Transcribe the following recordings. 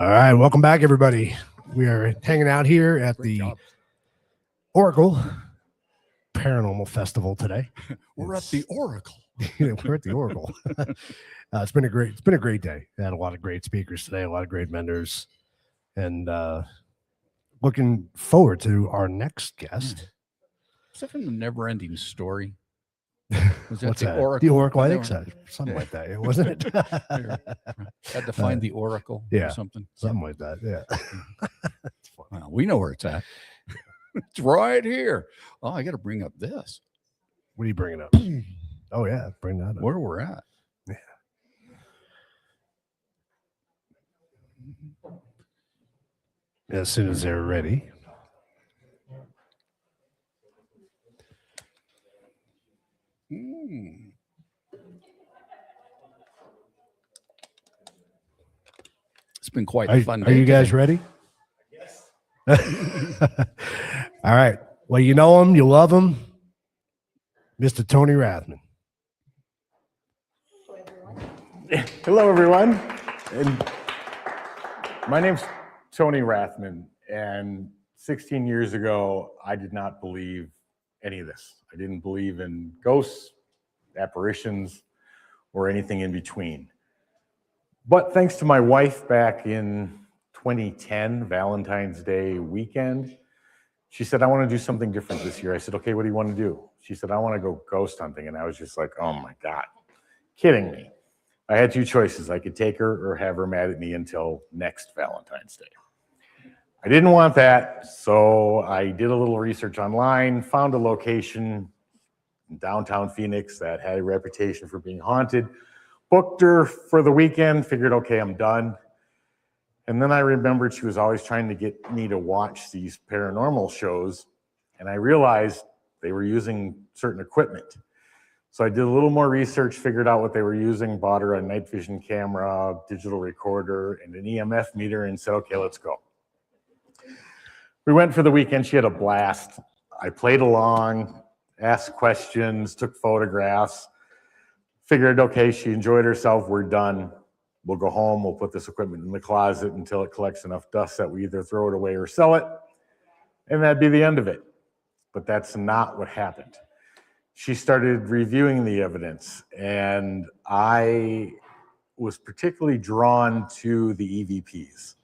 All right, welcome back, everybody. We are hanging out here at the Oracle Paranormal Festival today. We're at the Oracle. We're at the Oracle. It's been a great day. We had a lot of great speakers today, a lot of great vendors, and looking forward to our next guest. Is that from the Never-Ending Story? Was that What's the that? Oracle? The Oracle, I think so. Something like that, wasn't it? Had to find the Oracle or something. Something like that, yeah. Well, we know where it's at. It's right here. Oh, I got to bring up this. What are you bringing up? Oh, yeah, bring that up. Where we're at. Yeah. As soon as they're ready. It's been quite a fun day. Are you guys ready? Yes. All right. Well, you know him, you love him, Mr. Tony Rathman. Hello, everyone. And my name's Tony Rathman, and 16 years ago, I did not believe any of this. I didn't believe in ghosts, apparitions, or anything in between. But thanks to my wife back in 2010, Valentine's Day weekend, she said, I want to do something different this year. I said, okay, what do you want to do? She said, I want to go ghost hunting. And I was just like, oh my God, kidding me. I had two choices. I could take her or have her mad at me until next Valentine's Day. I didn't want that, so I did a little research online, found a location in downtown Phoenix that had a reputation for being haunted, booked her for the weekend, figured, okay, I'm done. And then I remembered she was always trying to get me to watch these paranormal shows, and I realized they were using certain equipment. So I did a little more research, figured out what they were using, bought her a night vision camera, digital recorder, and an EMF meter, and said, okay, let's go. We went for the weekend. She had a blast. I played along, asked questions, took photographs, figured, okay, she enjoyed herself. We're done. We'll go home. We'll put this equipment in the closet until it collects enough dust that we either throw it away or sell it. And that'd be the end of it. But that's not what happened. She started reviewing the evidence, and I was particularly drawn to the EVPs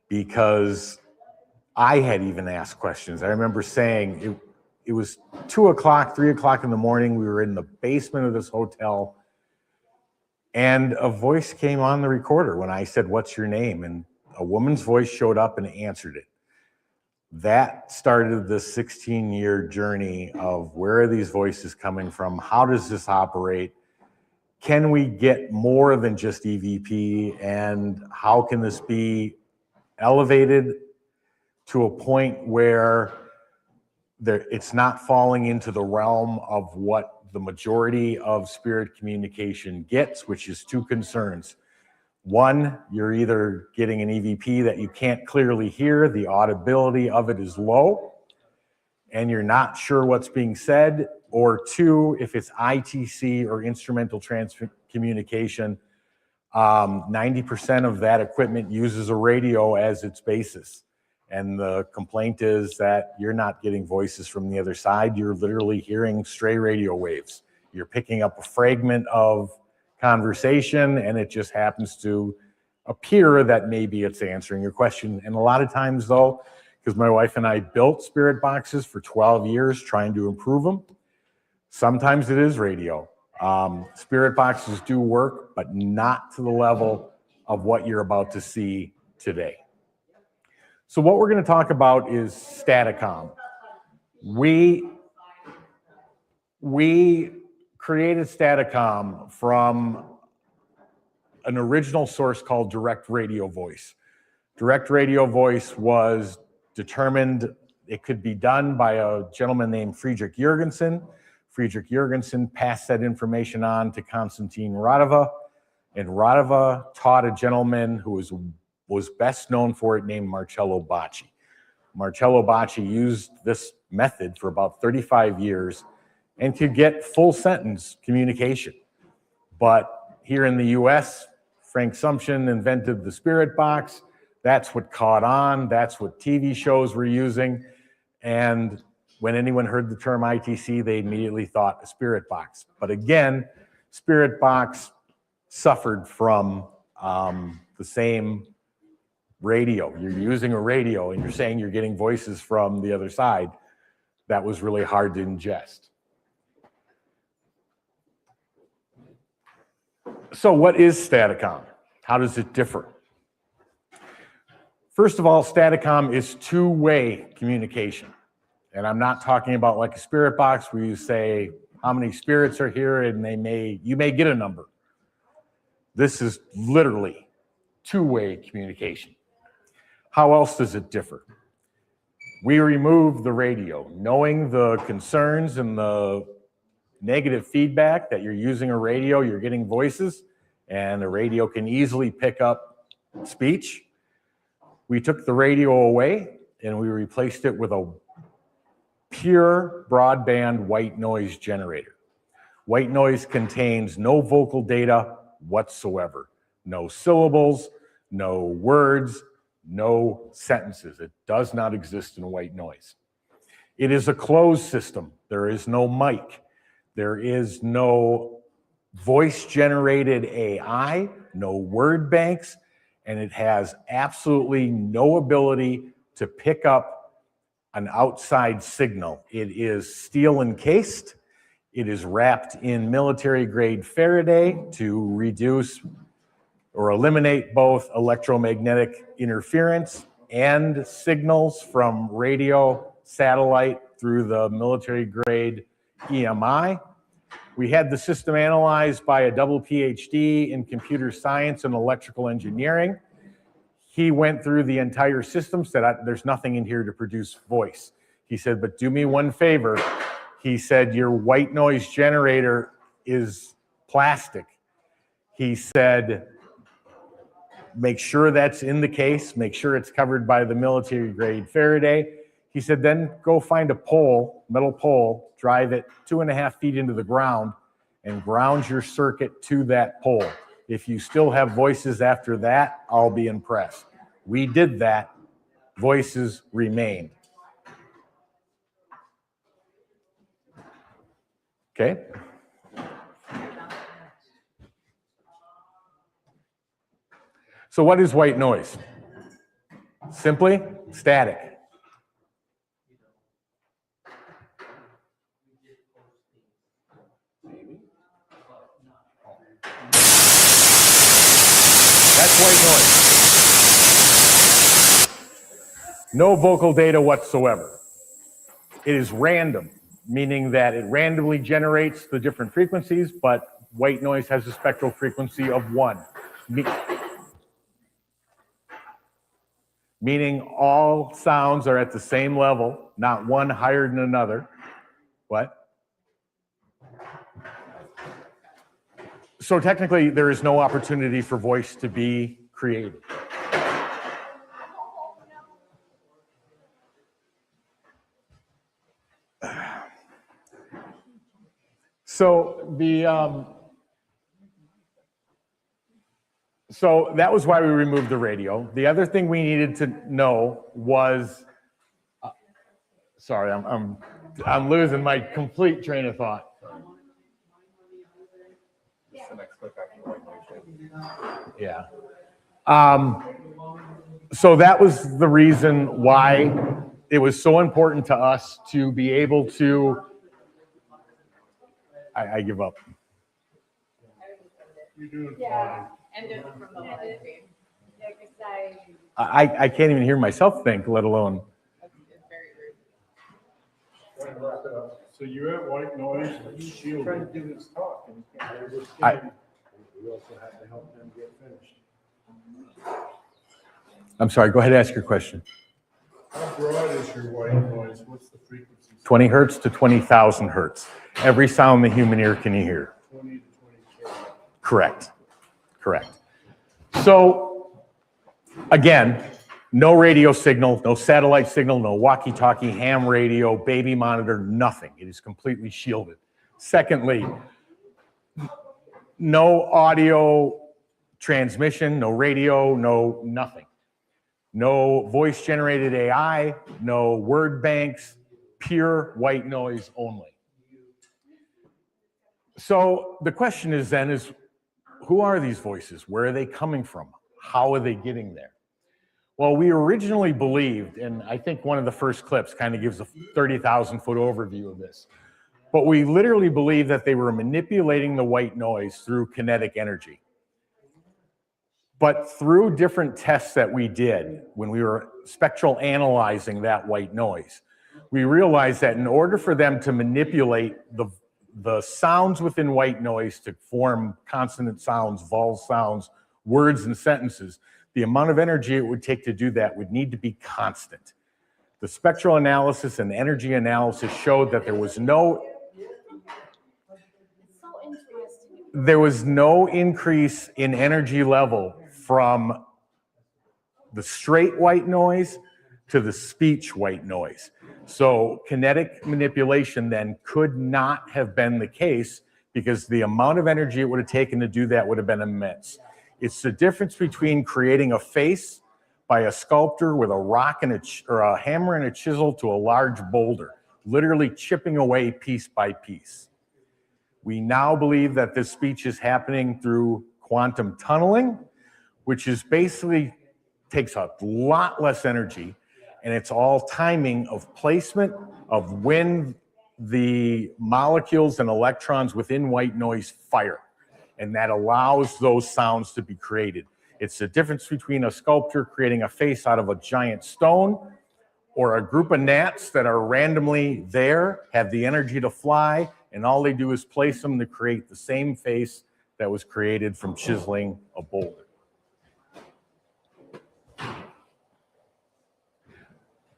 because I had even asked questions. I remember saying it was 2 o'clock, 3 o'clock in the morning. We were in the basement of this hotel, and a voice came on the recorder when I said, what's your name? And a woman's voice showed up and answered it. That started the 16-year journey of where are these voices coming from? How does this operate? Can we get more than just EVP? And how can this be elevated to a point where it's not falling into the realm of what the majority of spirit communication gets, which is two concerns. One, you're either getting an EVP that you can't clearly hear, the audibility of it is low, and you're not sure what's being said, or two, if it's ITC or instrumental communication, 90% of that equipment uses a radio as its basis. And the complaint is that you're not getting voices from the other side. You're literally hearing stray radio waves. You're picking up a fragment of conversation, and it just happens to appear that maybe it's answering your question. And a lot of times, though, because my wife and I built spirit boxes for 12 years trying to improve them, sometimes it is radio. Spirit boxes do work, but not to the level of what you're about to see today. So what we're going to talk about is Staticom. We created Staticom from an original source called direct radio voice. Direct radio voice was determined, it could be done by a gentleman named Friedrich Jurgensen. Friedrich Jurgensen passed that information on to Konstantin Radava, and Radava taught a gentleman who was best known for it named Marcello Bacci. Marcello Bacci used this method for about 35 years and could get full sentence communication. But here in the US, Frank Sumption invented the spirit box. That's what caught on. That's what TV shows were using. And when anyone heard the term ITC, they immediately thought a spirit box. But again, spirit box suffered from the same radio. You're using a radio and you're saying you're getting voices from the other side. That was really hard to ingest. So what is Staticom? How does it differ? First of all, Staticom is two-way communication. And I'm not talking about like a spirit box where you say how many spirits are here and you may get a number. This is literally two-way communication. How else does it differ? We remove the radio, knowing the concerns and the negative feedback that you're using a radio, you're getting voices, and a radio can easily pick up speech. We took the radio away and we replaced it with a pure broadband white noise generator. White noise contains no vocal data whatsoever. No syllables, no words, no sentences. It does not exist in white noise. It is a closed system. There is no mic. There is no voice-generated AI, no word banks, and it has absolutely no ability to pick up an outside signal. It is steel encased. It is wrapped in military-grade Faraday to reduce or eliminate both electromagnetic interference and signals from radio, satellite through the military-grade EMI. We had the system analyzed by a double PhD in computer science and electrical engineering. He went through the entire system, said, there's nothing in here to produce voice. He said, but do me one favor. He said, your white noise generator is plastic. He said, make sure that's in the case, make sure it's covered by the military grade Faraday. He said, then go find a pole, metal pole, drive it 2.5 feet into the ground and ground your circuit to that pole. If you still have voices after that, I'll be impressed. We did that. Voices remained. Okay. So what is white noise? Simply static. That's white noise. No vocal data whatsoever. It is random, meaning that it randomly generates the different frequencies, but white noise has a spectral frequency of 1. Meaning all sounds are at the same level, not one higher than another. What? So technically, there is no opportunity for voice to be created. So so that was why we removed the radio. The other thing we needed to know was, sorry, I'm losing my complete train of thought. Yeah. So that was the reason why it was so important to us to be able to. I give up. Yeah. I can't even hear myself think, let alone. So you're at white noise, shield. Trying to do this talk. And you we also have to help them get finished. I'm sorry, go ahead and ask your question. How broad is your white noise? What's the frequency? 20 hertz to 20,000 hertz. Every sound the human ear can hear. 20 to 20. Correct. Correct. So, again, no radio signal, no satellite signal, no walkie-talkie, ham radio, baby monitor, nothing. It is completely shielded. Secondly, no audio transmission, no radio, no nothing. No voice-generated AI, no word banks, pure white noise only. So the question is then is, who are these voices? Where are they coming from? How are they getting there? Well, we originally believed, and I think one of the first clips kind of gives a 30,000-foot overview of this, but we literally believed that they were manipulating the white noise through kinetic energy. But through different tests that we did when we were spectral analyzing that white noise, we realized that in order for them to manipulate the sounds within white noise to form consonant sounds, vowel sounds, words and sentences, the amount of energy it would take to do that would need to be constant. The spectral analysis and energy analysis showed that there was no increase in energy level from the straight white noise to the speech white noise. So kinetic manipulation then could not have been the case because the amount of energy it would have taken to do that would have been immense. It's the difference between creating a face by a sculptor with a rock and a hammer and a chisel to a large boulder, literally chipping away piece by piece. We now believe that this speech is happening through quantum tunneling, which is basically takes a lot less energy, and it's all timing of placement of when the molecules and electrons within white noise fire, and that allows those sounds to be created. It's the difference between a sculptor creating a face out of a giant stone or a group of gnats that are randomly there, have the energy to fly, and all they do is place them to create the same face that was created from chiseling a boulder.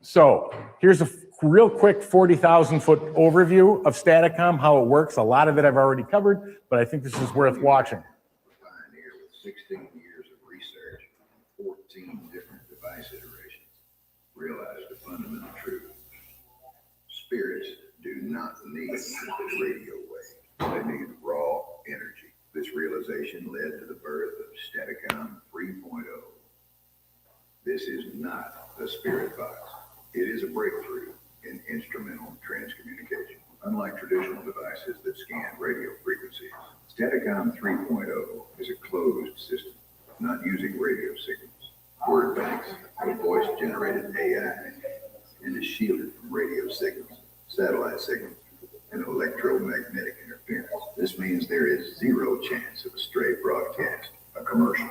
So here's a real quick 40,000-foot overview of Staticom, how it works. A lot of it I've already covered, but I think this is worth watching. Pioneer with 16 years of research on 14 different device iterations realized the fundamental truth. Spirits do not need the radio wave. They need raw energy. This realization led to the birth of Staticom 3.0. This is not a spirit box. It is a breakthrough in instrumental transcommunication. Unlike traditional devices that scan radio frequencies, Staticom 3.0 is a closed system, not using radio signals, word banks, or voice-generated AI, and is shielded from radio signals, satellite signals, and electromagnetic interference. This means there is zero chance of a stray broadcast, a commercial,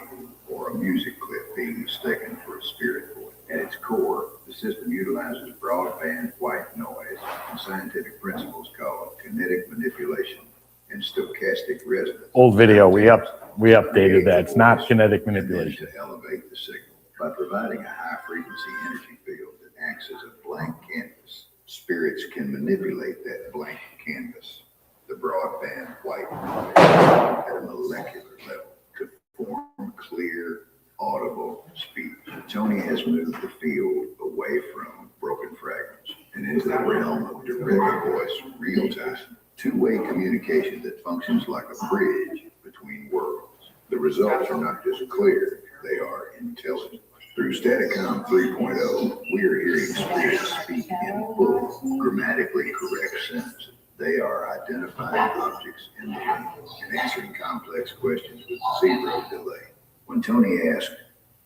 or a music clip being mistaken for a spirit voice. At its core, the system utilizes broadband white noise and scientific principles called kinetic manipulation and stochastic resonance. Old video, we updated that. It's not kinetic manipulation. To elevate the signal by providing a high-frequency energy field that acts as a blank canvas. Spirits can manipulate that blank canvas, the broadband white noise, at a molecular level to form clear, audible speech. Tony has moved the field away from broken fragments and into the realm of direct voice, real-time, two-way communication that functions like a bridge between worlds. The results are not just clear, they are intelligent. Through Staticom 3.0, we are hearing spirits speak in full, grammatically correct sentences. They are identifying objects in the room and answering complex questions with zero delay. When Tony asked,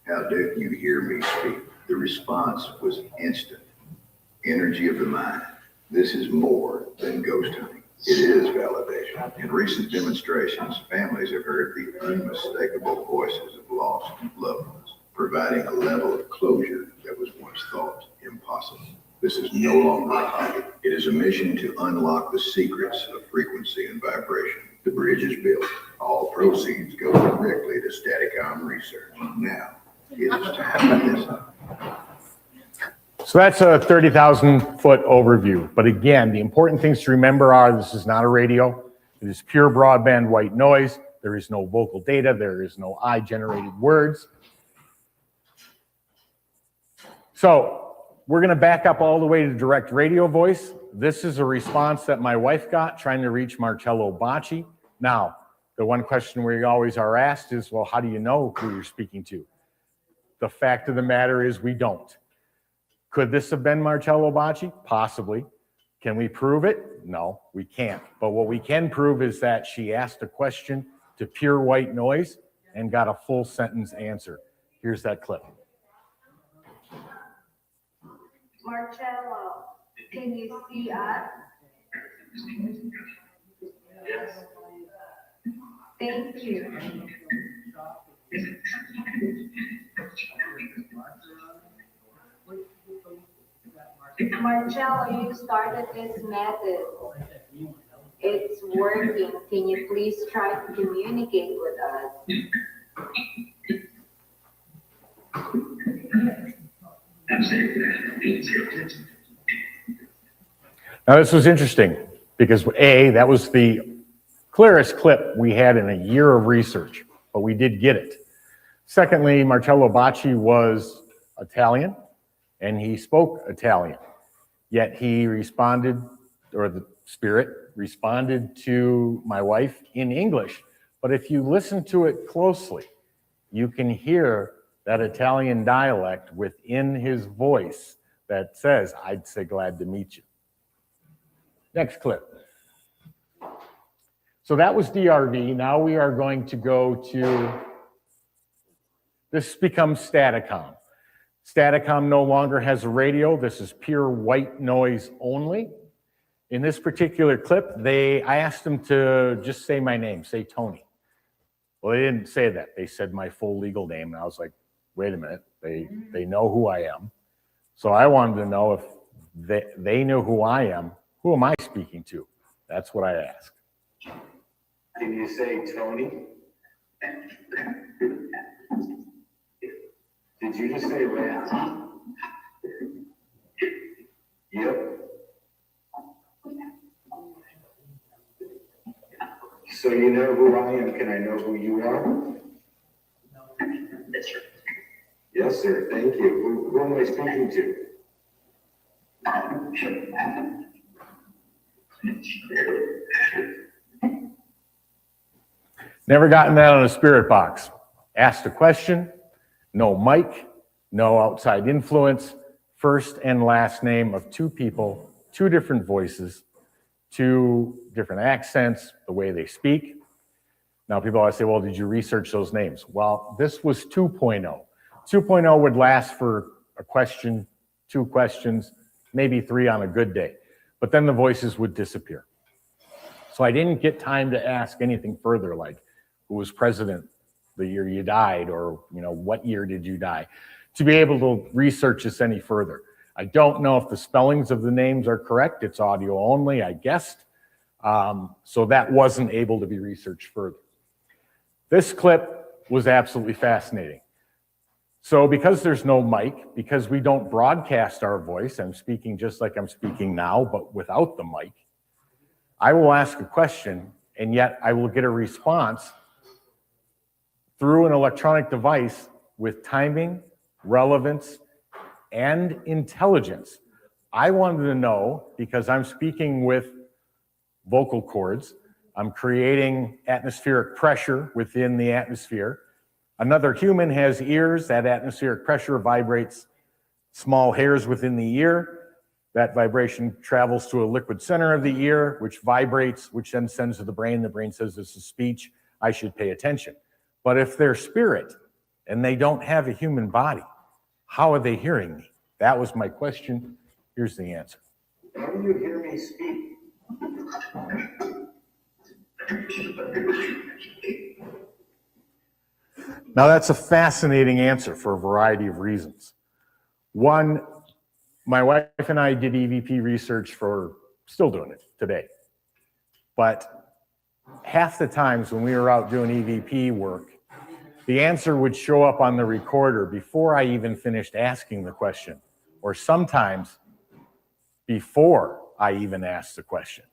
"How do you hear me speak?" the response was instant. Energy of the mind. This is more than ghost hunting. It is validation. In recent demonstrations, families have heard the unmistakable voices of lost loved ones, providing a level of closure that was once thought impossible. This is no longer a hobby. It is a mission to unlock the secrets of frequency and vibration. The bridge is built. All proceeds go directly to Staticom research. Now, it is time to listen. So that's a 30,000-foot overview. But again, the important things to remember are this is not a radio. It is pure broadband white noise. There is no vocal data. There is no AI-generated words. So we're going to back up all the way to direct radio voice. This is a response that my wife got trying to reach Marcello Bacci. Now, The one question we always are asked is, well, how do you know who you're speaking to? The fact of the matter is we don't. Could this have been Marcello Bacci? Possibly. Can we prove it? No, we can't. But what we can prove is that she asked a question to pure white noise and got a full sentence answer. Here's that clip. Marcello, can you see us? Yes. Thank you. Marcello, you started this method. It's working. Can you please try to communicate with us? Now, this was interesting because A, that was the clearest clip we had in a year of research, but we did get it. Secondly, Marcello Bacci was Italian and he spoke Italian, yet he responded, or the spirit responded to my wife in English. But if you listen to it closely, you can hear that Italian dialect within his voice that says, I'd say glad to meet you. Next clip. So that was DRV. Now we are going to go to, this becomes Staticom. Staticom no longer has a radio. This is pure white noise only. In this particular clip, I asked them to just say my name, say Tony. Well, they didn't say that. They said my full legal name. And I was like, wait a minute, they know who I am. So I wanted to know if they knew who I am. Who am I speaking to? That's what I asked. Can you say Tony? Did you just say Rath? Yep. So you know who I am. Can I know who you are? Yes, sir. Thank you. Who am I speaking to? Never gotten that on a spirit box. Asked a question, no mic, no outside influence, first and last name of two people, two different voices, two different accents, the way they speak. Now people always say, well, did you research those names? Well, this was 2.0. 2.0 would last for a question, two questions, maybe three on a good day, but then the voices would disappear. So I didn't get time to ask anything further, like who was president the year you died, or what year did you die, to be able to research this any further. I don't know if the spellings of the names are correct. It's audio only, I guessed. So that wasn't able to be researched further. This clip was absolutely fascinating. So because there's no mic, because we don't broadcast our voice, I'm speaking just like I'm speaking now, but without the mic, I will ask a question, and yet I will get a response through an electronic device with timing, relevance, and intelligence. I wanted to know, because I'm speaking with vocal cords, I'm creating atmospheric pressure within the atmosphere. Another human has ears. That atmospheric pressure vibrates small hairs within the ear. That vibration travels to a liquid center of the ear, which vibrates, which then sends to the brain. The brain says, this is speech. I should pay attention. But if they're spirit and they don't have a human body, how are they hearing me? That was my question. Here's the answer. How do you hear me speak? Now that's a fascinating answer for a variety of reasons. One, my wife and I did EVP research still doing it today. But half the times when we were out doing EVP work, the answer would show up on the recorder before I even finished asking the question, or sometimes before I even asked the question.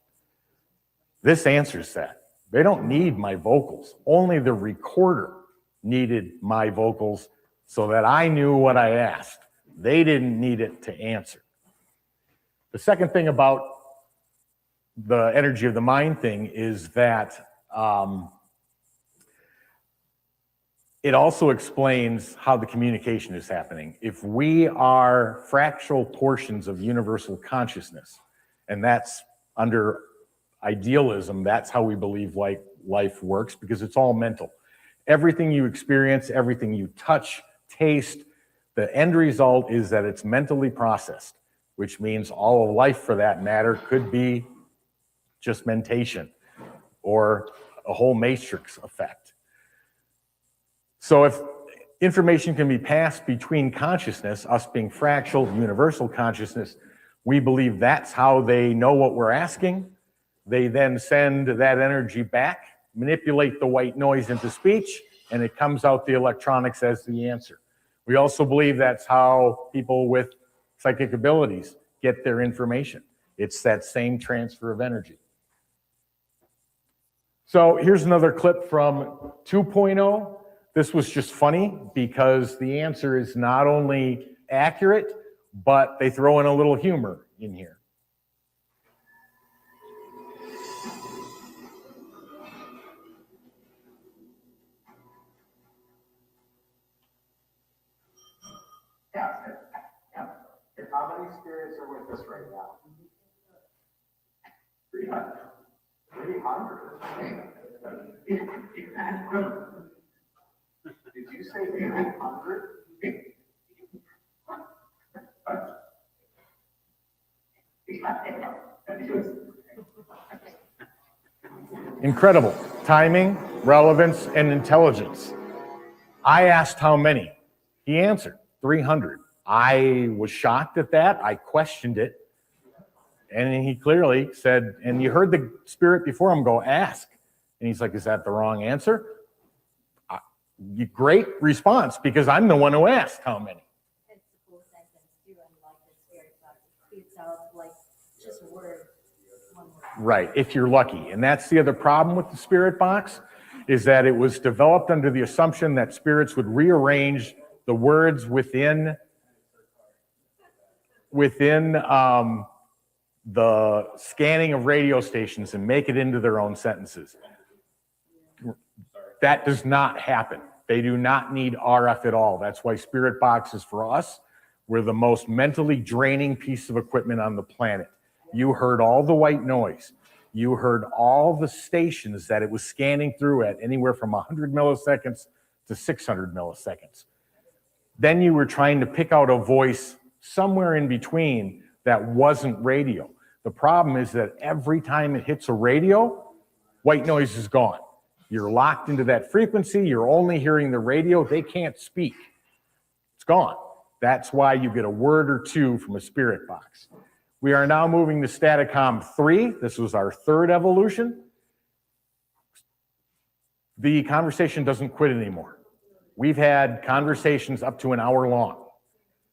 This answers that. They don't need my vocals. Only the recorder needed my vocals so that I knew what I asked. They didn't need it to answer. The second thing about the energy of the mind thing is that it also explains how the communication is happening. If we are fractal portions of universal consciousness, and that's under idealism, that's how we believe life works, because it's all mental. Everything you experience, everything you touch, taste, the end result is that it's mentally processed, which means all of life, for that matter, could be just mentation or a whole matrix effect. So if information can be passed between consciousness, us being fractal, universal consciousness, we believe that's how they know what we're asking. They then send that energy back, manipulate the white noise into speech, and it comes out the electronics as the answer. We also believe that's how people with psychic abilities get their information. It's that same transfer of energy. So here's another clip from 2.0. This was just funny because the answer is not only accurate, but they throw in a little humor in here. How many spirits are with us right now? 300. 300? Did you say 300? Incredible. Timing, relevance, and intelligence. I asked how many. He answered 300. I was shocked at that. I questioned it. And he clearly said, and you heard the spirit before him go, ask. And he's like, is that the wrong answer? Great response, because I'm the one who asked how many. It's a cool sentence too, unlike the spirit box. It spits out like just a word, one word. Right, if you're lucky. And that's the other problem with the spirit box, is that it was developed under the assumption that spirits would rearrange the words within the scanning of radio stations and make it into their own sentences. That does not happen. They do not need RF at all. That's why spirit boxes for us were the most mentally draining piece of equipment on the planet. You heard all the white noise. You heard all the stations that it was scanning through at anywhere from 100 milliseconds to 600 milliseconds. Then you were trying to pick out a voice somewhere in between that wasn't radio. The problem is that every time it hits a radio, white noise is gone. You're locked into that frequency. You're only hearing the radio. They can't speak. It's gone. That's why you get a word or two from a spirit box. We are now moving to Staticom 3. This was our third evolution. The conversation doesn't quit anymore. We've had conversations up to an hour long.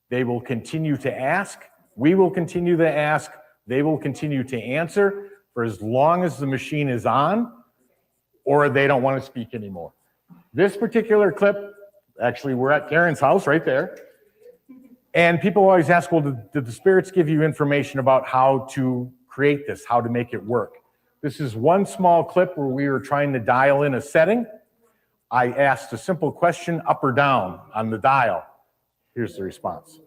They will continue to ask. We will continue to ask. They will continue to answer for as long as the machine is on, or they don't want to speak anymore. This particular clip, actually, we're at Karen's house right there. And people always ask, well, did the spirits give you information about how to create this, how to make it work? This is one small clip where we were trying to dial in a setting. I asked a simple question, up or down, on the dial. Here's the response.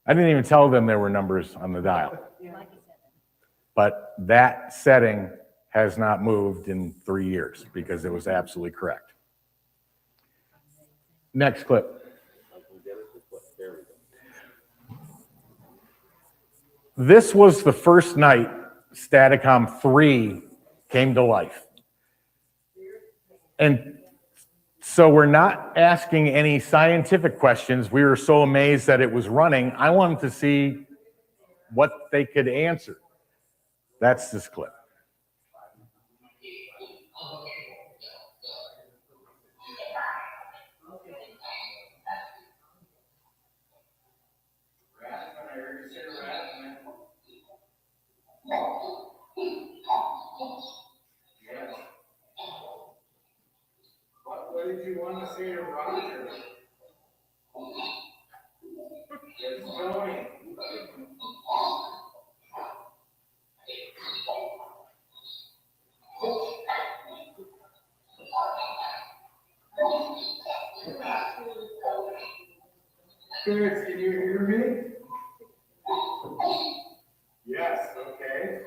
I didn't even tell them there were numbers on the dial. But that setting has not moved in 3 years because it was absolutely correct. Next clip. This was the first night Staticom 3 came to life. And so we're not asking any scientific questions. We were so amazed that it was running. I wanted to see what they could answer. That's this clip. Tony. Spirits, can you hear me? Yes, okay.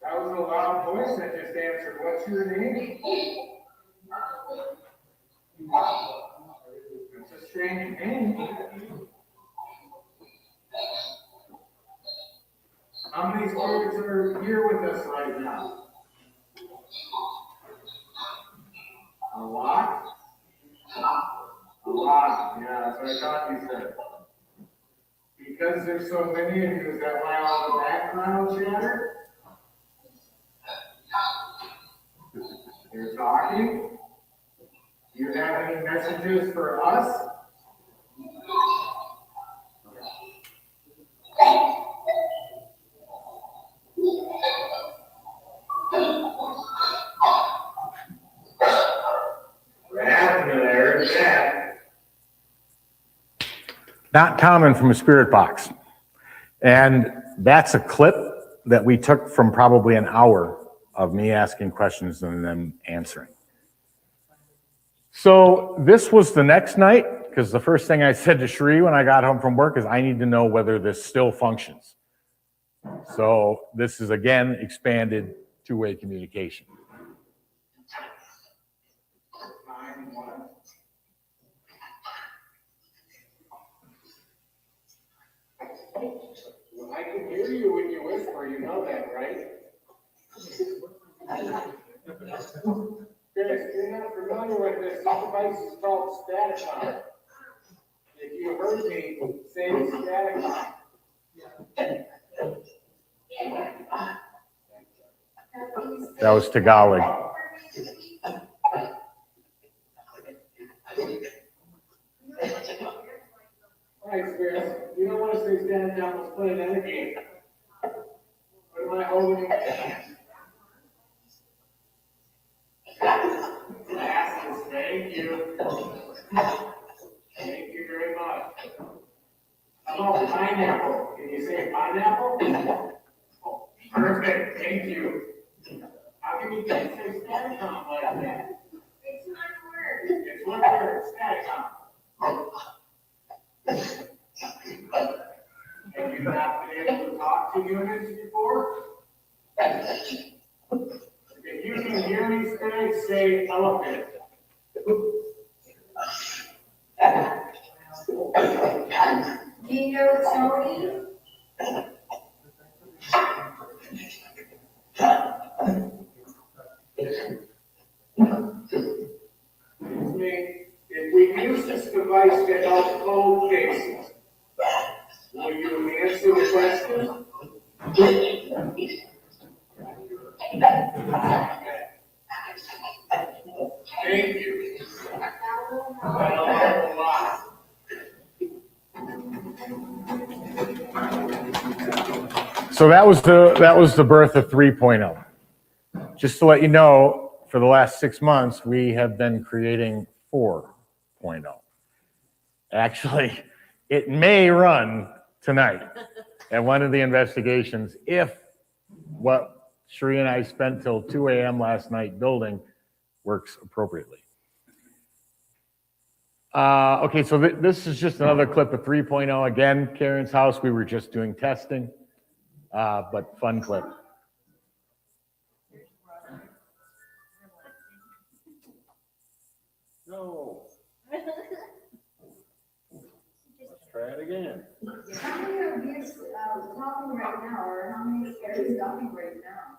That was a loud voice that just answered. What's your name? It's a strange name. How many spirits are here with us right now? A lot? A lot, yeah, that's what I thought you said. Because there's so many of you, is that why all the background chatter? You're talking? Do you have any messages for us? Not common from a spirit box. And that's a clip that we took from probably an hour of me asking questions and them answering. So this was the next night, because the first thing I said to Cherie when I got home from work is I need to know whether this still functions. So this is again expanded two-way communication. Well, I can hear you when you whisper, you know that, right? If you're not familiar with this device is called Staticom. If you heard me say Staticom. That was Tagalog. Right, Spirit. You don't want to say Staticom, let's put it in a game. What am I holding in my hand? Glasses, thank you. Thank you very much. How about pineapple? Can you say pineapple? Oh, perfect, thank you. How can you say Staticom like that? It's one word. It's one word, Staticom. Have you not been able to talk to humans before? If you can hear me, Spirit, say elephant. Do you know Tony? If we use this device to help cold cases, will you answer the question? Thank you. That'll help a lot. So that was the birth of 3.0. Just to let you know, for the last 6 months, we have been creating 4.0. Actually, it may run tonight at one of the investigations if what Cherie and I spent till 2 a.m. last night building works appropriately. Okay, so this is just another clip of 3.0. Again, Karen's house, we were just doing testing, but fun clip. No. Let's try it again. How many of you talking right now, or how many spirits talking right now?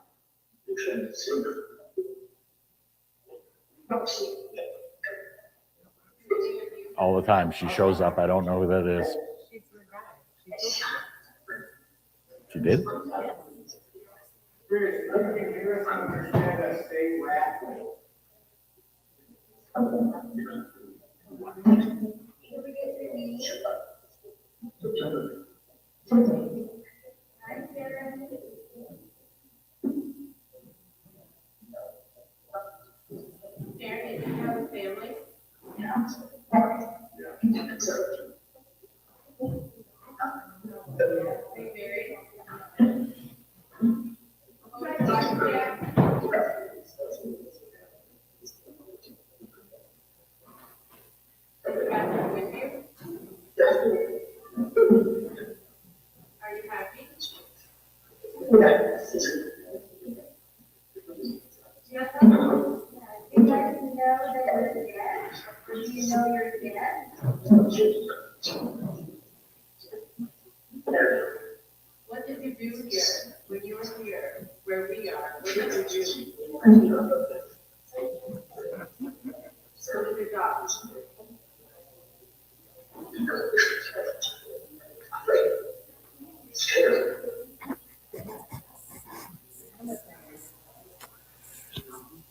All the time. She shows up. I don't know who that is. She did? Spirit, you can hear us and understand us, stay Rathman. Karen, did you have a family? Yeah. Are you happy? Yes, you guys know that you're dead? Do you know you're dead? What did you do here when you were here, where we are? What did you do? What did your dog?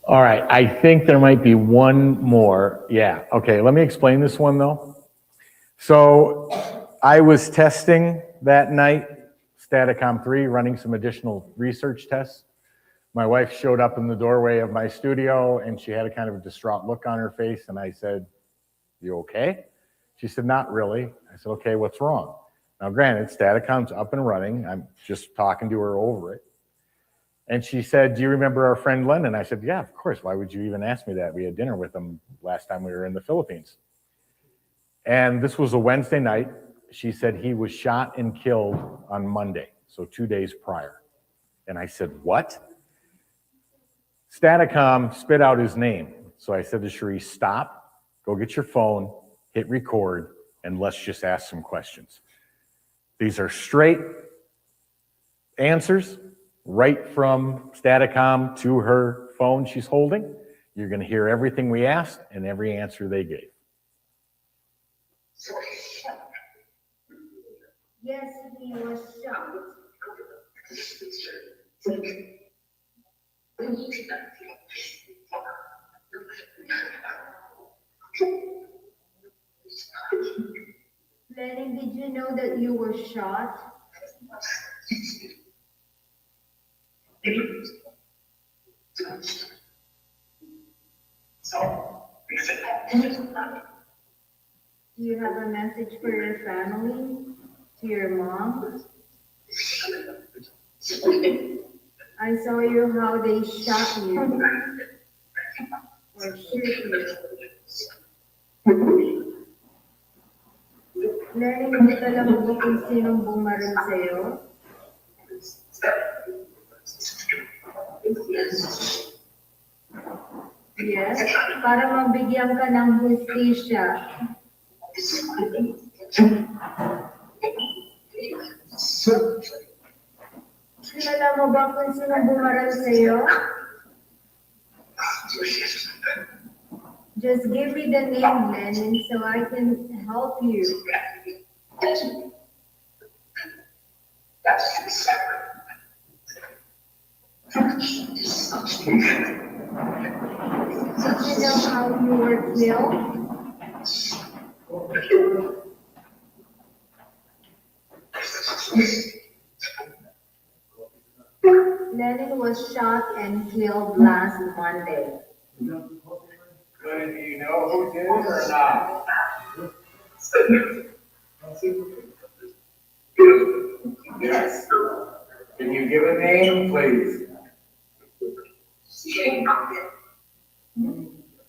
All right, I think there might be one more. Yeah, okay, let me explain this one though. So I was testing that night, Staticom 3, running some additional research tests. My wife showed up in the doorway of my studio and she had a kind of a distraught look on her face and I said, "You okay?" She said, "Not really." I said, "Okay, what's wrong?" Now granted, Staticom's up and running. I'm just talking to her over it. And she said, "Do you remember our friend Lennon?" I said, "Yeah, of course. Why would you even ask me that? We had dinner with him last time we were in the Philippines." And this was a Wednesday night. She said he was shot and killed on Monday, so 2 days prior. And I said, "What?" Staticom spit out his name. So I said to Cherie, "Stop, go get your phone, hit record, and let's just ask some questions." These are straight answers right from Staticom to her phone she's holding. You're going to hear everything we asked and every answer they gave. Yes, he was shot. Lenny, did you know that you were shot? Do you have a message for your family? To your mom? I saw you how they shot you. Or shoot you. Lenny, hindi ka lang mo kung sinong bumaril sa'yo? Yes, para mabigyan ka ng hustisya. Kilala mo ba kung sinong bumaril sa'yo? Just give me the name, Lennon, so I can help you. Did you know how you were killed? Lennon was shot and killed last Monday. Good, do you know who did it or not? Yes. Can you give a name, please?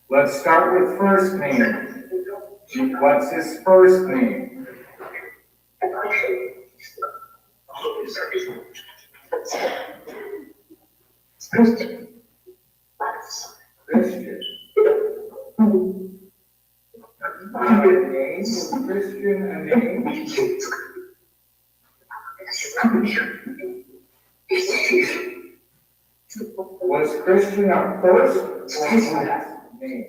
Let's start with first name. What's his first name? Christian. Christian a name? Was Christian a first or last name?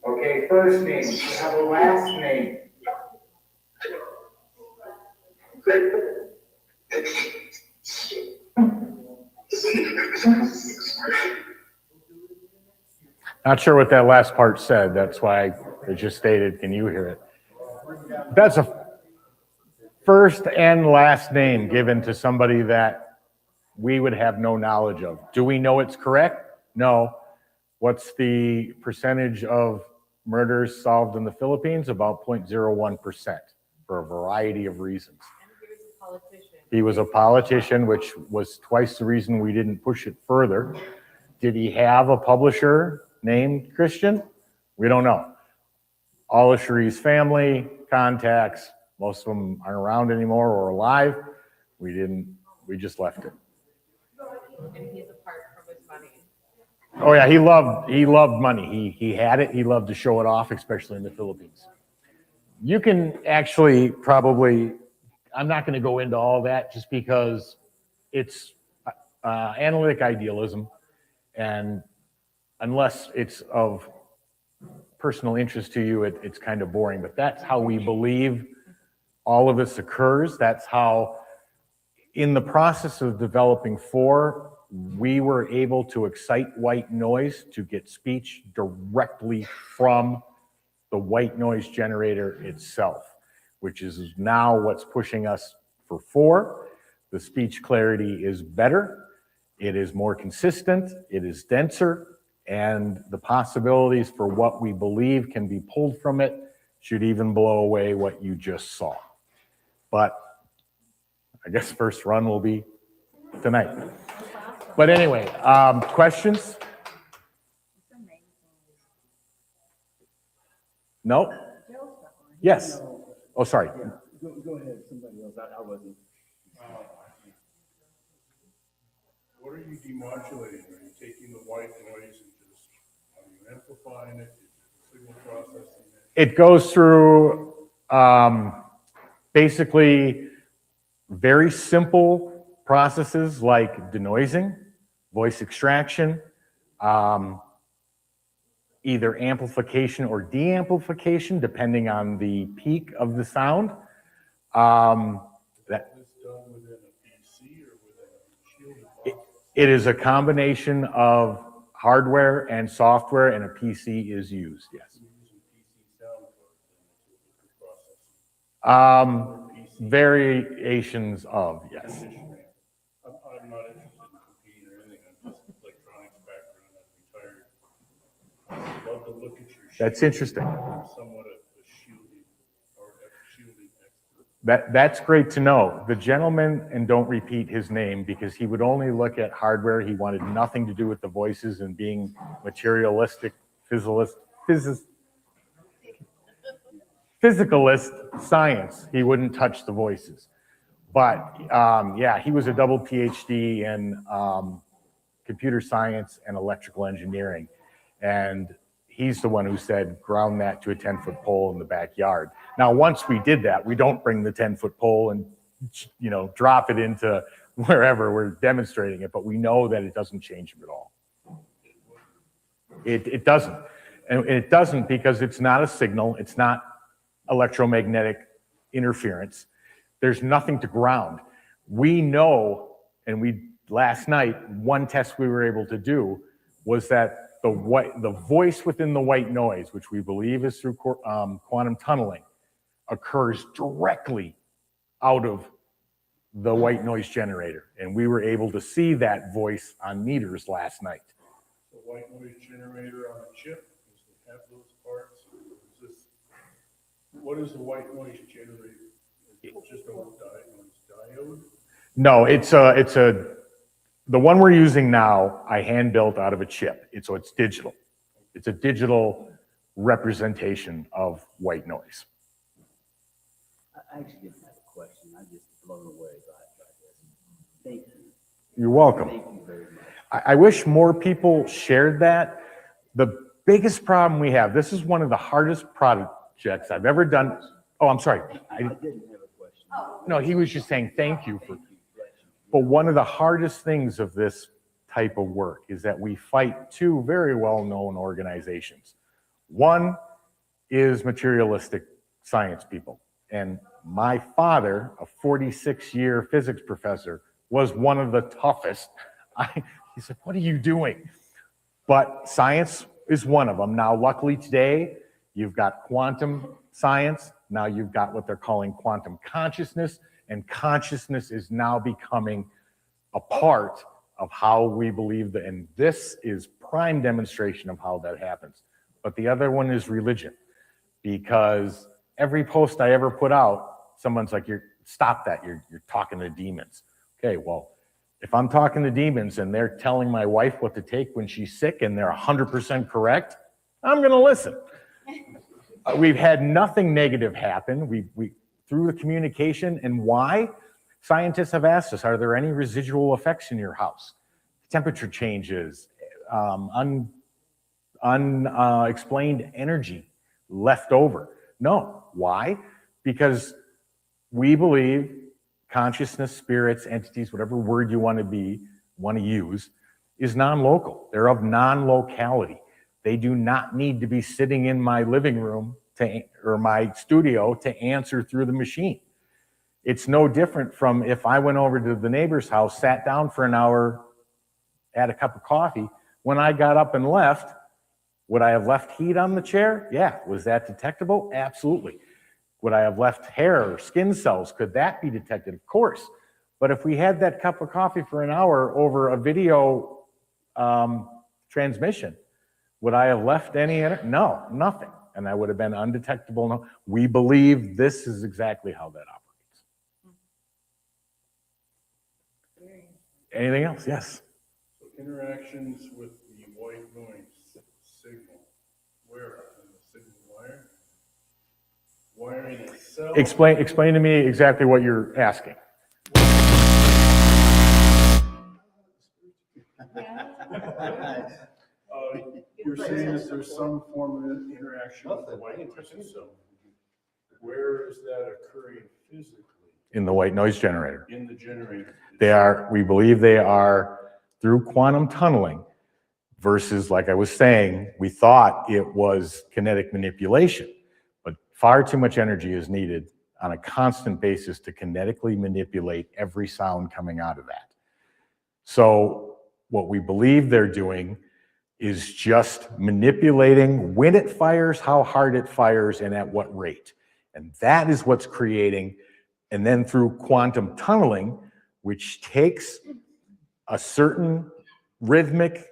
Okay, first name. You have a last name. Not sure what that last part said. That's why it just stated, can you hear it? That's a first and last name given to somebody that we would have no knowledge of. Do we know it's correct? No. What's the percentage of murders solved in the Philippines, about 0.01% for a variety of reasons. And he was a politician. He was a politician, which was twice the reason we didn't push it further. Did he have a publisher named Christian? We don't know. All of Cherie's family, contacts, most of them aren't around anymore or alive. We just left it. And he's apart from his money. Oh yeah, he loved money. He had it. He loved to show it off, especially in the Philippines. You can actually probably, I'm not going to go into all that just because it's analytic idealism, and unless it's of personal interest to you, it's kind of boring. But that's how we believe all of this occurs. That's how, in the process of developing 4, we were able to excite white noise to get speech directly from the white noise generator itself, which is now what's pushing us for 4. The speech clarity is better, it is more consistent, it is denser, and the possibilities for what we believe can be pulled from it should even blow away what you just saw. But I guess first run will be tonight. But anyway, questions? No? Yes. Oh, sorry. Go ahead, somebody else. I wasn't. What are you demodulating? Are you taking the white noise and just, are you amplifying it? Is it signal processing it? It goes through basically very simple processes like denoising, voice extraction, either amplification or de-amplification, depending on the peak of the sound. It is a combination of hardware and software, and a PC is used, yes. Variations of, yes. I'm not interested in competing or anything. I'm just electronics background. I'm retired. I'd love to look at your sheet. That's interesting. I'm somewhat a shielding or a shielding expert. That's great to know. The gentleman, and don't repeat his name because he would only look at hardware. He wanted nothing to do with the voices and being materialistic, physicalist science. He wouldn't touch the voices. But yeah, he was a double PhD in computer science and electrical engineering. And he's the one who said, ground that to a 10-foot pole in the backyard. Now, once we did that, we don't bring the 10-foot pole and, you know, drop it into wherever we're demonstrating it, but we know that it doesn't change them at all. It doesn't. And it doesn't because it's not a signal. It's not electromagnetic interference. There's nothing to ground. We know, and last night, one test we were able to do was that the voice within the white noise, which we believe is through quantum tunneling, occurs directly out of the white noise generator. And we were able to see that voice on meters last night. The white noise generator on a chip, does it have those parts? What is the white noise generator? Is it just a diode? No, the one we're using now, I hand built out of a chip. So it's digital. It's a digital representation of white noise. I actually didn't have a question. I'm just blown away by this. Thank you. You're welcome. Thank you very much. I wish more people shared that. The biggest problem we have, this is one of the hardest projects I've ever done. Oh, I'm sorry. I didn't have a question. No, he was just saying thank you for. But one of the hardest things of this type of work is that we fight 2 very well-known organizations. One is materialistic science people. And my father, a 46-year physics professor, was one of the toughest. He said, what are you doing? But science is one of them. Now, luckily today, you've got quantum science. Now you've got what they're calling quantum consciousness. And consciousness is now becoming a part of how we believe that, and this is prime demonstration of how that happens. but the other one is religion. Because every post I ever put out, someone's like, stop that, you're talking to demons. Okay, well, if I'm talking to demons and they're telling my wife what to take when she's sick and they're 100% correct, I'm gonna listen. We've had nothing negative happen. We through the communication. And why? Scientists have asked us, are there any residual effects in your house? Temperature changes, unexplained energy left over. No. Why? Because we believe consciousness, spirits, entities, whatever word you want to use, is non-local. They're of non-locality. They do not need to be sitting in my living room or my studio to answer through the machine. It's no different from if I went over to the neighbor's house, sat down for an hour, had a cup of coffee. When I got up and left, would I have left heat on the chair? Yeah. Was that detectable? Absolutely. Would I have left hair or skin cells? Could that be detected? Of course. But if we had that cup of coffee for an hour over a video transmission, would I have left any? No, nothing. And that would have been undetectable. No. We believe this is exactly how that operates. Anything else? Yes. So interactions with the white noise signal, where in the signal wire? Wiring itself? Explain to me exactly what you're asking. You're saying that there's some form of interaction with the white noise system. Where is that occurring physically? In the white noise generator. In the generator. We believe they are through quantum tunneling versus, like I was saying, we thought it was kinetic manipulation, but far too much energy is needed on a constant basis to kinetically manipulate every sound coming out of that. So what we believe they're doing is just manipulating when it fires, how hard it fires, and at what rate. And that is what's creating, and then through quantum tunneling, which takes a certain rhythmic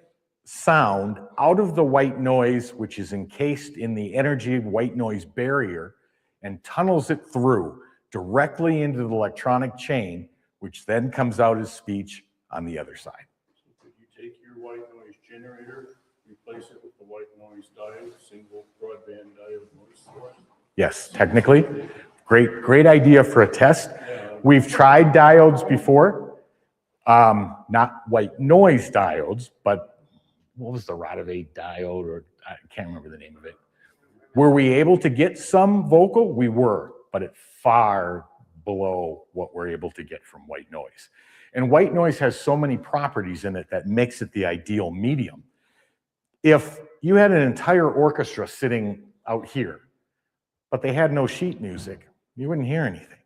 sound out of the white noise, which is encased in the energy white noise barrier, and tunnels it through directly into the electronic chain, which then comes out as speech on the other side. So could you take your white noise generator, replace it with the white noise diode, single broadband diode noise source? Yes, technically. Great idea for a test. We've tried diodes before, not white noise diodes, but what was the Radivate diode, or I can't remember the name of it. Were we able to get some vocal? We were, but it far below what we're able to get from white noise. And white noise has so many properties in it that makes it the ideal medium. If you had an entire orchestra sitting out here, but they had no sheet music, you wouldn't hear anything.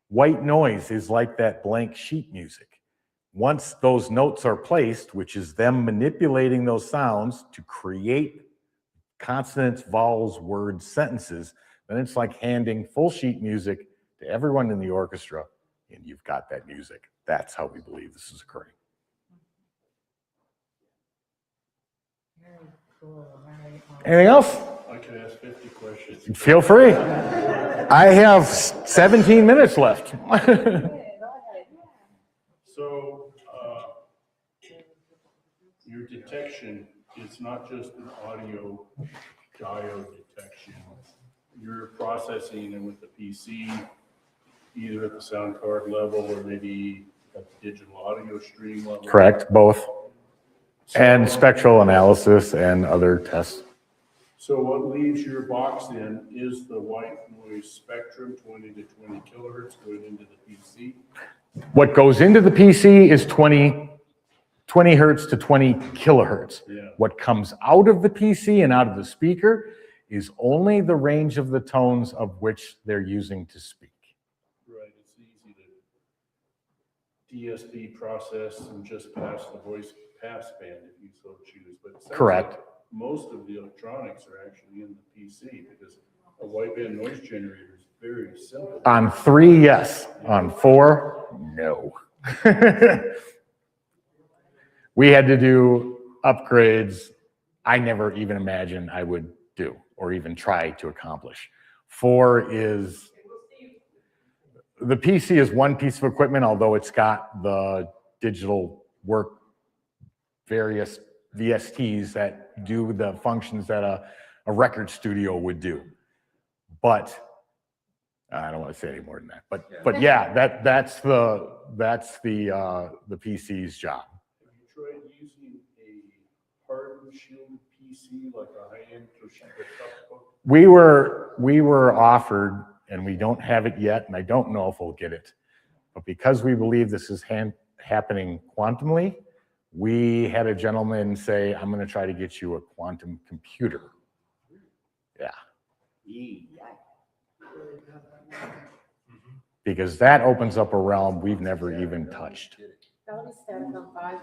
White noise is like that blank sheet music. Once those notes are placed, which is them manipulating those sounds to create consonants, vowels, words, sentences, then it's like handing full sheet music to everyone in the orchestra, and you've got that music. That's how we believe this is occurring. Anything else? I could ask 50 questions. Feel free. I have 17 minutes left. So, your detection is not just an audio diode detection. You're processing it with the PC, either at the sound card level or maybe at the digital audio stream level. Correct, both. And spectral analysis and other tests. So what leaves your box then is the white noise spectrum, 20 to 20 kilohertz going into the PC. What goes into the PC is 20 hertz to 20 kilohertz. Yeah. What comes out of the PC and out of the speaker is only the range of the tones of which they're using to speak. Right, it's easy to DSP process and just pass the voice pass band if you so choose. But it sounds Correct. like most of the electronics are actually in the PC because a wideband noise generator is very simple. On 3, yes. On 4, no. We had to do upgrades I never even imagined I would do or even try to accomplish. 4 is, the PC is one piece of equipment, although it's got the digital work, various VSTs that do the functions that a record studio would do. But I don't want to say any more than that. But yeah, that's the PC's job. Have you tried using a hardened shielded PC like a high-end Toshiba Topco? We were offered, and we don't have it yet, and I don't know if we'll get it. But because we believe this is happening quantumly, we had a gentleman say, I'm going to try to get you a quantum computer. Yeah. Because that opens up a realm we've never even touched. That'll be Staticom 5.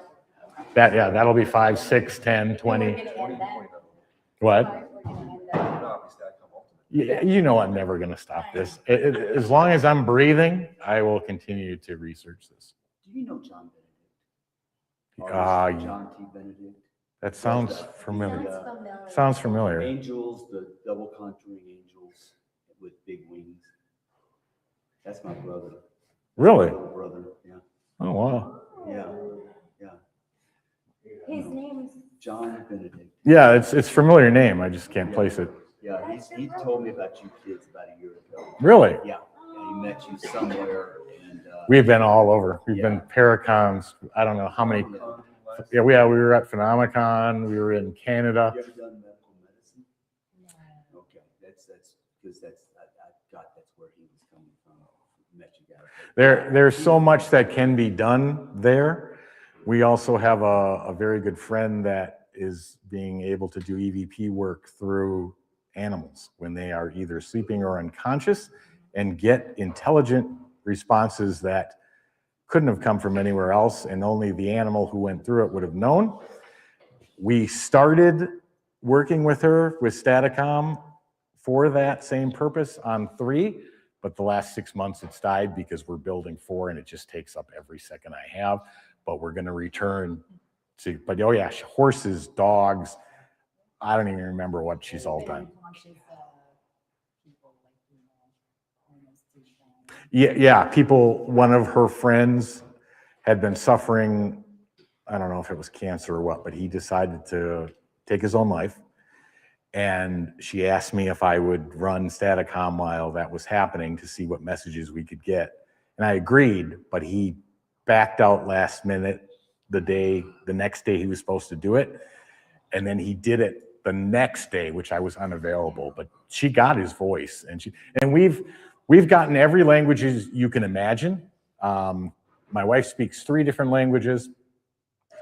That'll be 5, 6, 10, 20. What? Yeah, you know I'm never going to stop this. As long as I'm breathing, I will continue to research this. Do you know John Benedict? John T. Benedict. That sounds familiar. familiar. Sounds familiar. Angels, the double contouring angels with big wings. That's my brother. Really? My brother, yeah. Oh, wow. Yeah. His name is. John Benedict. Yeah, it's a familiar name. I just can't place it. Yeah, he told me about you kids about a year ago. Really? Yeah, he met you somewhere, and We've been all over. We've been Paracons. I don't know how many. Yeah, we were at Phenomicon. We were in Canada. You ever done medical medicine? No. Okay, that's because that's where he was coming from. Met you guys. There's so much that can be done there. We also have a very good friend that is being able to do EVP work through animals when they are either sleeping or unconscious, and get intelligent responses that couldn't have come from anywhere else, and only the animal who went through it would have known. We started working with her with Staticom for that same purpose on 3, but the last 6 months it's died because we're building 4 and it just takes up every second I have. But we're going to return to, but oh yeah, horses, dogs. I don't even remember what she's all done. Yeah, people, one of her friends had been suffering, I don't know if it was cancer or what, but he decided to take his own life. And she asked me if I would run Staticom while that was happening to see what messages we could get. And I agreed, but he backed out last minute the next day he was supposed to do it. And then he did it the next day, which I was unavailable, but she got his voice, and we've gotten every language you can imagine. My wife speaks 3 different languages.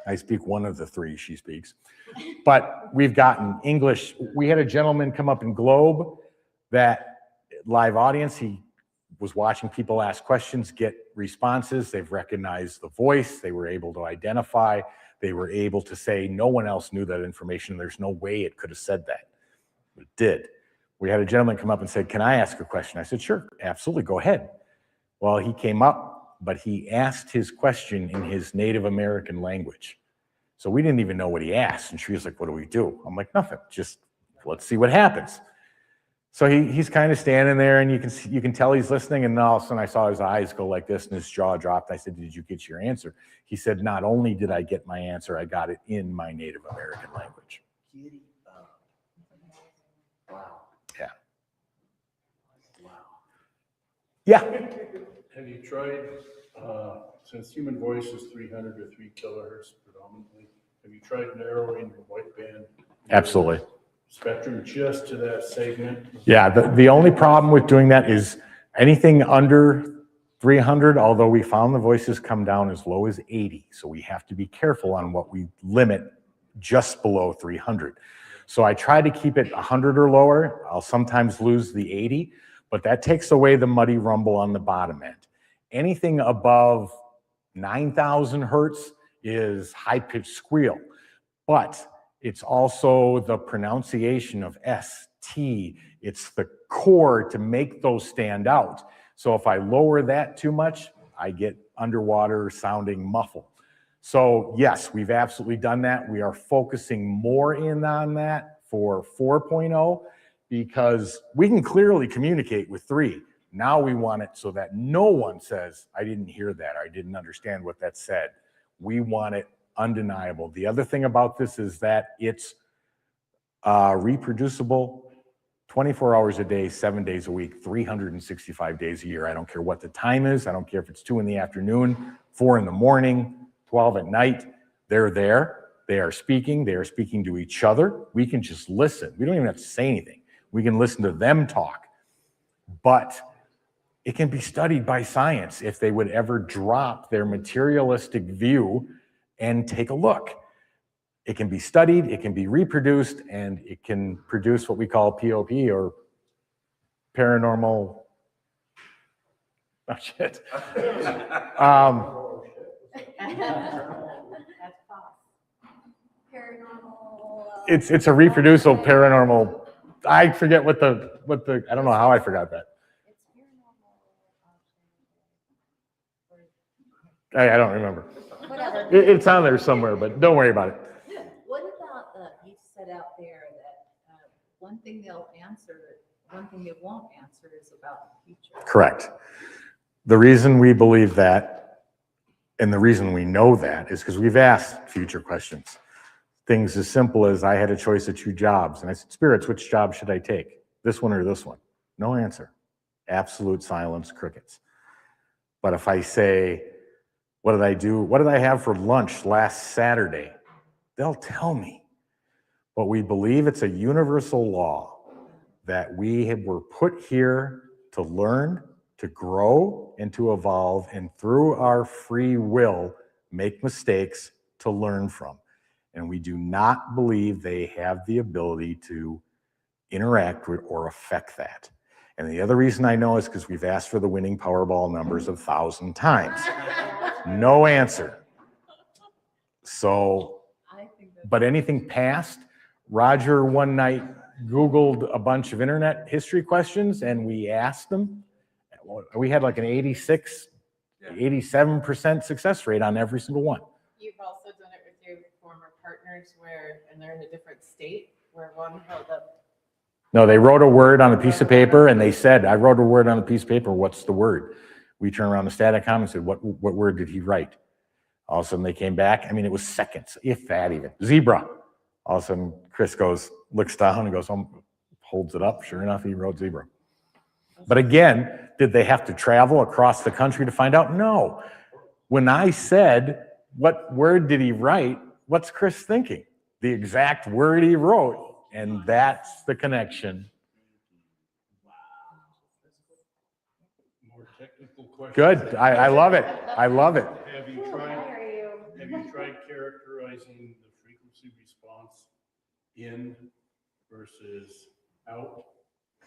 I speak one of the 3 she speaks, but we've gotten English. We had a gentleman come up in Globe, that live audience, he was watching people ask questions, get responses. They've recognized the voice. They were able to identify. They were able to say, no one else knew that information. There's no way it could have said that. It did. We had a gentleman come up and said, can I ask a question? I said, sure, absolutely, go ahead. Well, he came up, but he asked his question in his Native American language. So we didn't even know what he asked. And she was like, what do we do? I'm like, nothing, just let's see what happens. So he's kind of standing there, and you can tell he's listening, and then all of a sudden I saw his eyes go like this and his jaw dropped. I said, did you get your answer? He said, not only did I get my answer, I got it in my Native American language. Wow. Yeah. Wow. Yeah. Have you tried, since human voice is 300 to 3 kilohertz predominantly, have you tried narrowing the wideband? Absolutely. Spectrum just to that segment? Yeah, the only problem with doing that is anything under 300, although we found the voices come down as low as 80. So we have to be careful on what we limit just below 300. So I try to keep it 100 or lower. I'll sometimes lose the 80, but that takes away the muddy rumble on the bottom end. Anything above 9,000 hertz is high-pitched squeal, but it's also the pronunciation of S, T. It's the core to make those stand out. So if I lower that too much, I get underwater sounding muffled. So yes, we've absolutely done that. We are focusing more in on that for 4.0 because we can clearly communicate with 3. Now we want it so that no one says, I didn't hear that, or I didn't understand what that said. We want it undeniable. The other thing about this is that it's reproducible 24 hours a day, 7 days a week, 365 days a year. I don't care what the time is. I don't care if it's 2 in the afternoon, 4 in the morning, 12 at night. They're there. They are speaking. They are speaking to each other. We can just listen. We don't even have to say anything. We can listen to them talk. But it can be studied by science if they would ever drop their materialistic view and take a look. It can be studied, it can be reproduced, and it can produce what we call POP, or paranormal. Oh shit. That's paranormal. It's a reproducible paranormal. I forget what the I don't know how I forgot that. It's paranormal. I don't remember. Whatever. It's on there somewhere, but don't worry about it. What about, you said out there that one thing they'll answer, one thing they won't answer is about the future. Correct. The reason we believe that, and the reason we know that, is because we've asked future questions. Things as simple as, I had a choice of 2 jobs, and I said, spirits, which job should I take? This one or this one? No answer. Absolute silence, crickets. But if I say, what did I do? What did I have for lunch last Saturday? They'll tell me. But we believe it's a universal law that were put here to learn, to grow, and to evolve, and through our free will, make mistakes to learn from. And we do not believe they have the ability to interact with or affect that. And the other reason I know is because we've asked for the winning Powerball numbers 1,000 times. No answer. So, but anything past, Roger one night Googled a bunch of internet history questions and we asked them. We had like an 87% success rate on every single one. You've also done it with your former partners and they're in a different state, where one held up. No, they wrote a word on a piece of paper and they said, I wrote a word on a piece of paper, what's the word? We turned around to Staticom and said, what word did he write? All of a sudden they came back. I mean, it was seconds, if that even. Zebra. All of a sudden Chris looks down and goes, holds it up. Sure enough, he wrote zebra. But again, did they have to travel across the country to find out? No. When I said, what word did he write? What's Chris thinking? The exact word he wrote. And that's the connection. More technical questions. Good. I love it. I love it. Have you tried characterizing the frequency response in versus out?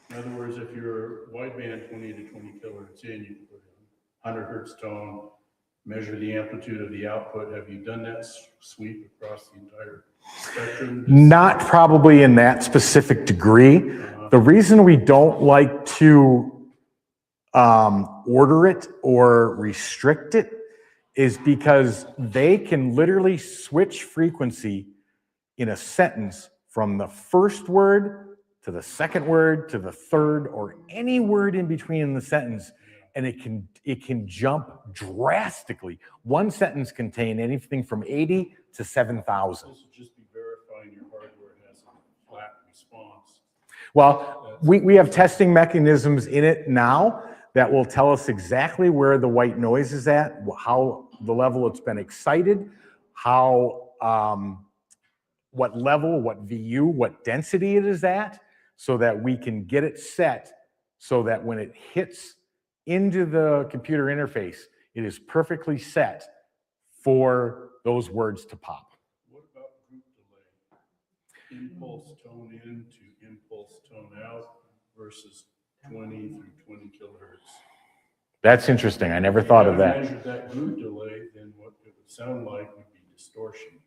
In other words, if you're wideband 20 to 20 kilohertz in, you can put in 100 hertz tone, measure the amplitude of the output. Have you done that sweep across the entire spectrum? Not probably in that specific degree. The reason we don't like to order it or restrict it is because they can literally switch frequency in a sentence from the first word to the second word to the third, or any word in between in the sentence, and it can jump drastically. One sentence can contain anything from 80 to 7,000. This will just be verifying your hardware has a flat response. Well, we have testing mechanisms in it now that will tell us exactly where the white noise is at, how the level it's been excited, how what level, what VU, what density it is at, so that we can get it set so that when it hits into the computer interface, it is perfectly set for those words to pop. What about group delay? Impulse tone in to impulse tone out versus 20 through 20 kilohertz. That's interesting. I never thought of that. If you measured that group delay, then what it would sound like would be distortion.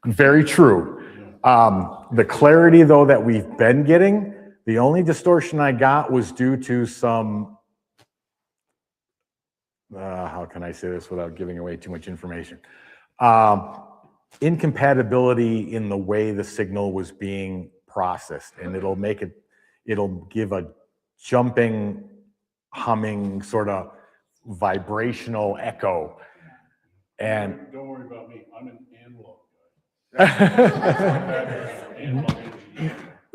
Very true. The clarity, though, that we've been getting, the only distortion I got was due to some how can I say this without giving away too much information? Incompatibility in the way the signal was being processed, and it'll give a jumping, humming, sort of vibrational echo. And Don't worry about me. I'm an analog guy.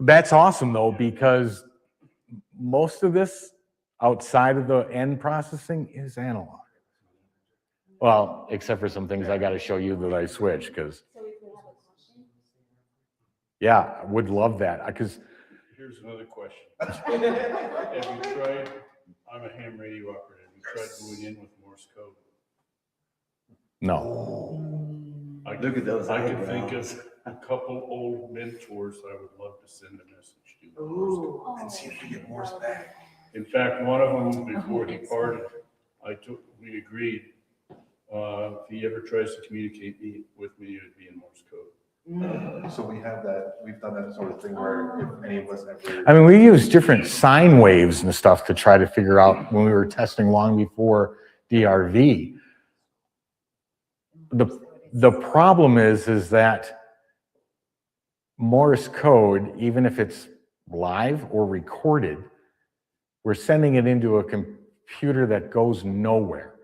that's awesome though, because most of this outside of the end processing is analog. Well, except for some things I got to show you that I switch, because yeah, I would love that, because Here's another question. Have you tried, I'm a ham radio operator, have you tried going in with Morse code? no. Look at those I could eyebrows. think of a couple old mentors I would love to send a message to. Ooh. And see if we get Morse back. In fact, one of them, before he parted, we agreed, if he ever tries to communicate with me, it would be in Morse code. So we have that, we've done that sort of thing where if any of us ever. I mean, we use different sine waves and stuff to try to figure out when we were testing long before DRV. The problem is that Morse code, even if it's live or recorded, we're sending it into a computer that goes nowhere,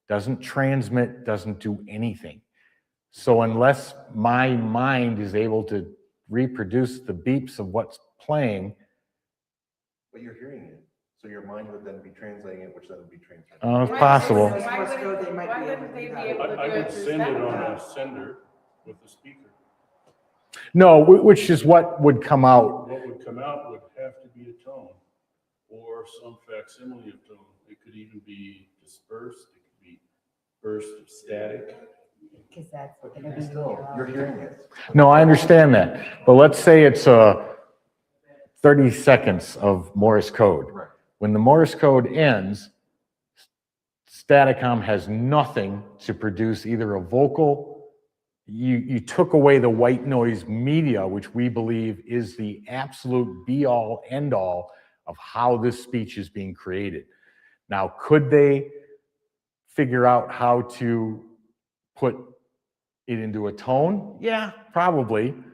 doesn't transmit, doesn't do anything. So unless my mind is able to reproduce the beeps of what's playing. But you're hearing it, so your mind would then be translating it, which then would be translated. Oh, it's possible. Why wouldn't they be able to do I it would through send it on Staticom? a sender with a speaker. No, which is what would come out. What would come out would have to be a tone or some facsimile of tone. It could even be dispersed, it could be burst of static. Because that's But gonna you be. still, you're hearing it. No, I understand that. But let's say it's 30 seconds of Morse code. Right. When the Morse code ends, Staticom has nothing to produce either a vocal. You took away the white noise media, which we believe is the absolute be-all, end-all of how this speech is being created. Now, could they figure out how to put it into a tone? Yeah, probably. What if they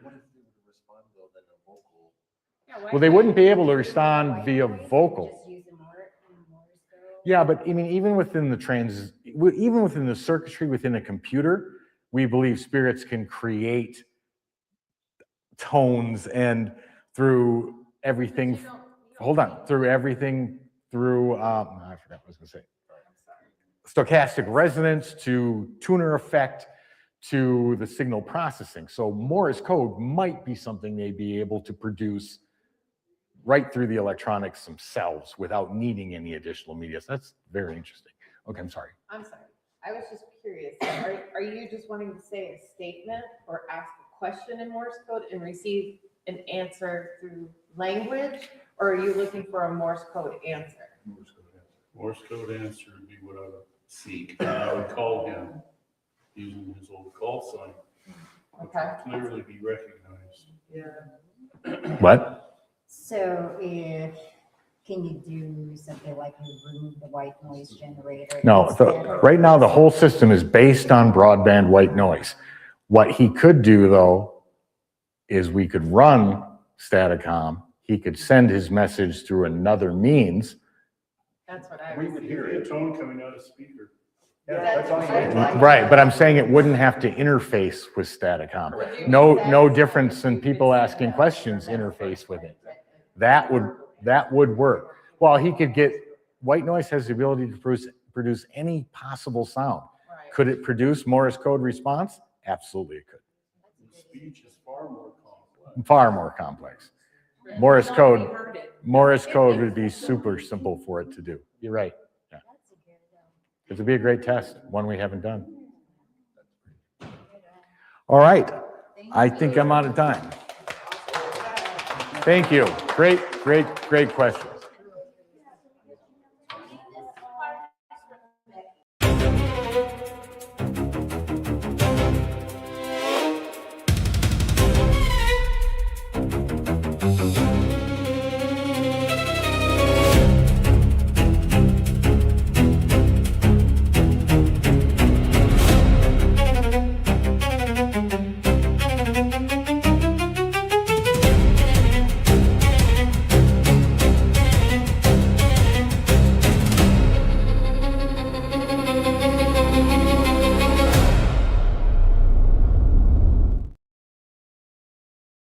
would respond though, then a vocal? Yeah, why Well, they can't wouldn't be able to respond via vocal. Just use the Morse code. Yeah, but I mean, even within the circuitry within a computer, we believe spirits can create tones and through everything. Hold on, through everything through I forgot what I was going to say. Stochastic resonance to tuner effect to the signal processing. So Morse code might be something they'd be able to produce right through the electronics themselves without needing any additional media. So that's very interesting. Okay, I'm sorry. I'm sorry. I was just curious. Are you just wanting to say a statement or ask a question in Morse code and receive an answer through language? Or are you looking for a Morse code answer? Morse code answer would be what I would seek. And I would call him using his old call sign, which Okay. would clearly be recognized. Yeah. What? So can you do something like remove the white noise generator? No, instead of- right now the whole system is based on broadband white noise. What he could do though, is we could run Staticom. He could send his message through another means. That's what I We was. would hear A it. tone coming out of speaker. Yeah, that's all you need. Right, but I'm saying it wouldn't have to interface with Staticom. No difference than people asking questions interface with it. That would work. Well, he could get, white noise has the ability to produce any possible sound. Right. Could it produce Morse code response? Absolutely it could. The speech is far more complex. Far more complex. Morse code would be super simple for it to do. You're right. Yeah. It would be a great test, one we haven't done. All right. I think I'm out of time. Thank you. Great question.